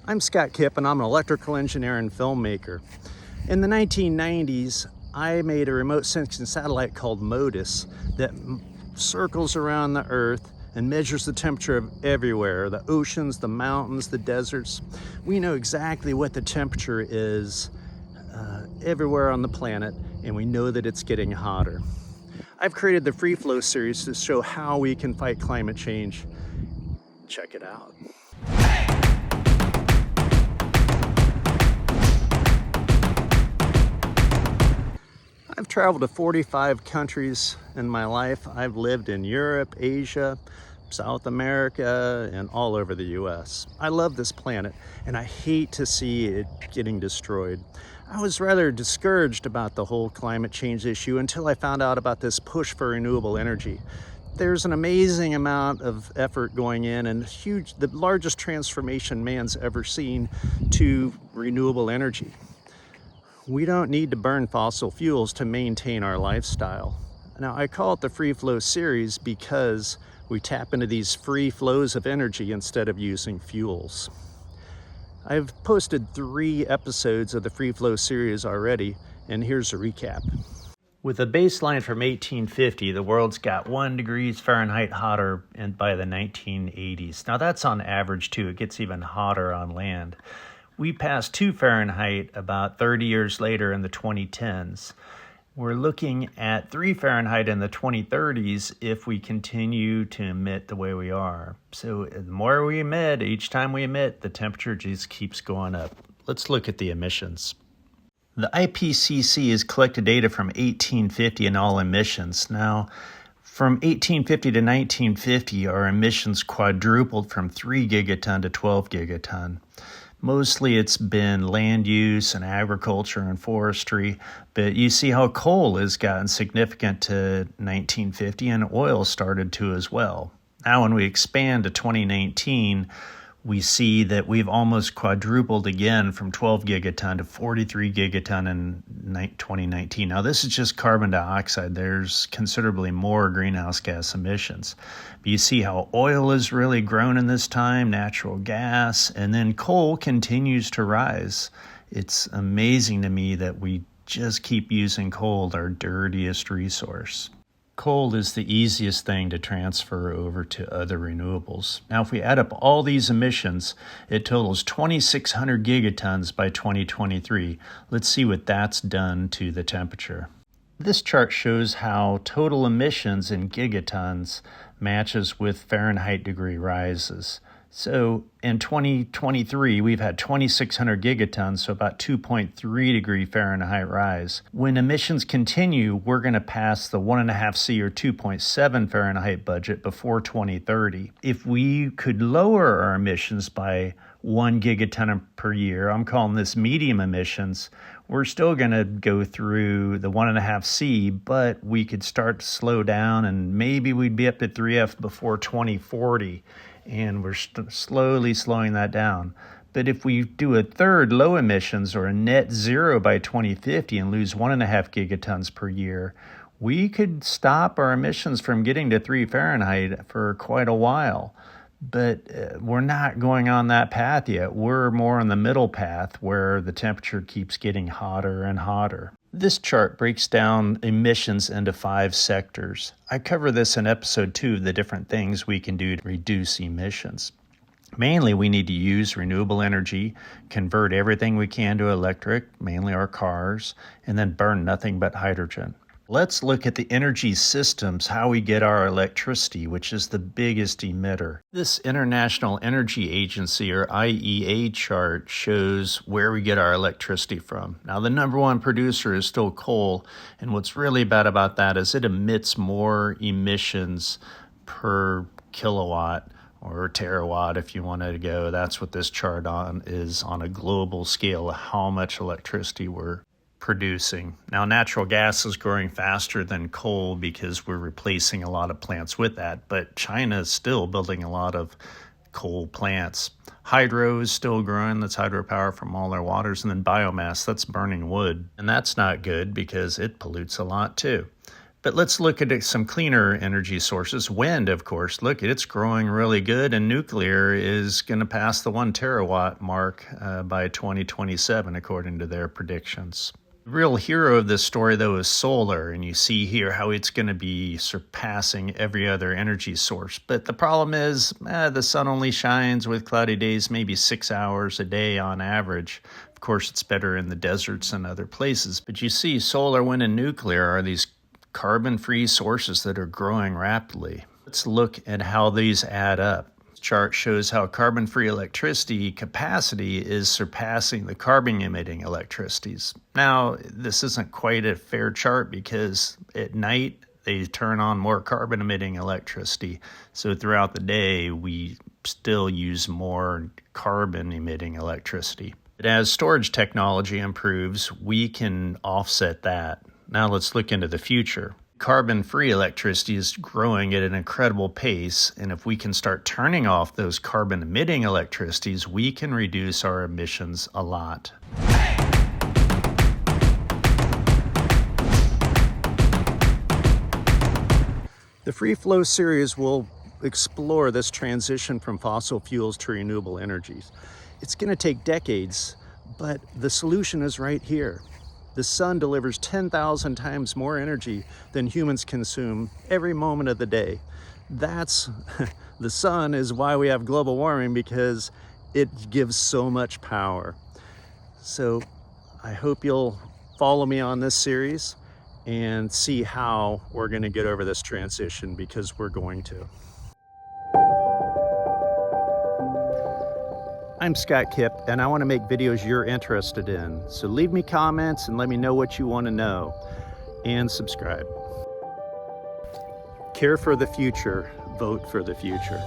I'm Scott Kipp and I'm an electrical engineer and filmmaker. In the 1990s, I made a remote sensing satellite called MODIS that circles around the Earth and measures the temperature of everywhere, the oceans, the mountains, the deserts. We know exactly what the temperature is everywhere on the planet, and we know that it's getting hotter. I've created the Flo Series to show how we can fight climate change. Check it out. I've traveled to 45 countries in my life. I've lived in Europe, Asia, South America, and all over the US. I love this planet, and I hate to see it getting destroyed. I was rather discouraged about the whole climate change issue until I found out about this push for renewable energy. There's an amazing amount of effort going in and the largest transformation man's ever seen to renewable energy. We don't need to burn fossil fuels to maintain our lifestyle. Now, I call it the Free Flow Series because we tap into these free flows of energy instead of using fuels. I've posted 3 episodes of the Free Flow Series already, and here's a recap. With a baseline from 1850, the world's got 1 degree Fahrenheit hotter by the 1980s. Now that's on average too. It gets even hotter on land. We passed 2 Fahrenheit about 30 years later in the 2010s. We're looking at 3 Fahrenheit in the 2030s if we continue to emit the way we are. So the more we emit, each time we emit, the temperature just keeps going up. Let's look at the emissions. The IPCC has collected data from 1850 and all emissions. Now, from 1850 to 1950, our emissions quadrupled from 3 gigaton to 12 gigaton. Mostly it's been land use and agriculture and forestry, but you see how coal has gotten significant to 1950 and oil started to as well. Now when we expand to 2019, we see that we've almost quadrupled again from 12 gigaton to 43 gigaton in 2019. Now this is just carbon dioxide. There's considerably more greenhouse gas emissions. But you see how oil has really grown in this time, natural gas, and then coal continues to rise. It's amazing to me that we just keep using coal, our dirtiest resource. Coal is the easiest thing to transfer over to other renewables. Now, if we add up all these emissions, it totals 2,600 gigatons by 2023. Let's see what that's done to the temperature. This chart shows how total emissions in gigatons matches with Fahrenheit degree rises. So in 2023, we've had 2,600 gigatons, so about 2.3 degree Fahrenheit rise. When emissions continue, we're going to pass the 1.5C or 2.7 Fahrenheit budget before 2030. If we could lower our emissions by 1 gigaton per year, I'm calling this medium emissions, we're still going to go through the 1.5C, but we could start to slow down and maybe we'd be up to 3F before 2040. And we're slowly slowing that down. But if we do a third low emissions or a net zero by 2050 and lose 1.5 gigatons per year, we could stop our emissions from getting to 3 Fahrenheit for quite a while. But we're not going on that path yet. We're more on the middle path where the temperature keeps getting hotter and hotter. This chart breaks down emissions into 5 sectors. I cover this in episode 2 of the different things we can do to reduce emissions. Mainly, we need to use renewable energy, convert everything we can to electric, mainly our cars, and then burn nothing but hydrogen. Let's look at the energy systems, how we get our electricity, which is the biggest emitter. This International Energy Agency, or IEA chart, shows where we get our electricity from. Now, the number 1 producer is still coal, and what's really bad about that is it emits more emissions per kilowatt or terawatt if you wanted to go. That's what this chart is on a global scale, how much electricity we're producing. Now, natural gas is growing faster than coal because we're replacing a lot of plants with that, but China is still building a lot of coal plants. Hydro is still growing, that's hydropower from all their waters, and then biomass, that's burning wood. And that's not good because it pollutes a lot too. But let's look at some cleaner energy sources. Wind, of course, look, it's growing really good, and nuclear is going to pass the 1 terawatt mark by 2027, according to their predictions. The real hero of this story, though, is solar, and you see here how it's going to be surpassing every other energy source. But the problem is, the sun only shines with cloudy days maybe 6 hours a day on average. Of course, it's better in the deserts and other places. But you see, solar, wind, and nuclear are these carbon-free sources that are growing rapidly. Let's look at how these add up. This chart shows how carbon-free electricity capacity is surpassing the carbon-emitting electricities. Now, this isn't quite a fair chart because at night they turn on more carbon-emitting electricity. So throughout the day, we still use more carbon-emitting electricity. But as storage technology improves, we can offset that. Now let's look into the future. Carbon-free electricity is growing at an incredible pace, and if we can start turning off those carbon-emitting electricities, we can reduce our emissions a lot. The Free Flow series will explore this transition from fossil fuels to renewable energies. It's going to take decades, but the solution is right here. The sun delivers 10,000 times more energy than humans consume every moment of the day. That's, the sun is why we have global warming, because it gives so much power. So I hope you'll follow me on this series and see how we're going to get over this transition, because we're going to. I'm Scott Kipp, and I want to make videos you're interested in. So leave me comments and let me know what you want to know. And subscribe. Care for the future. Vote for the future.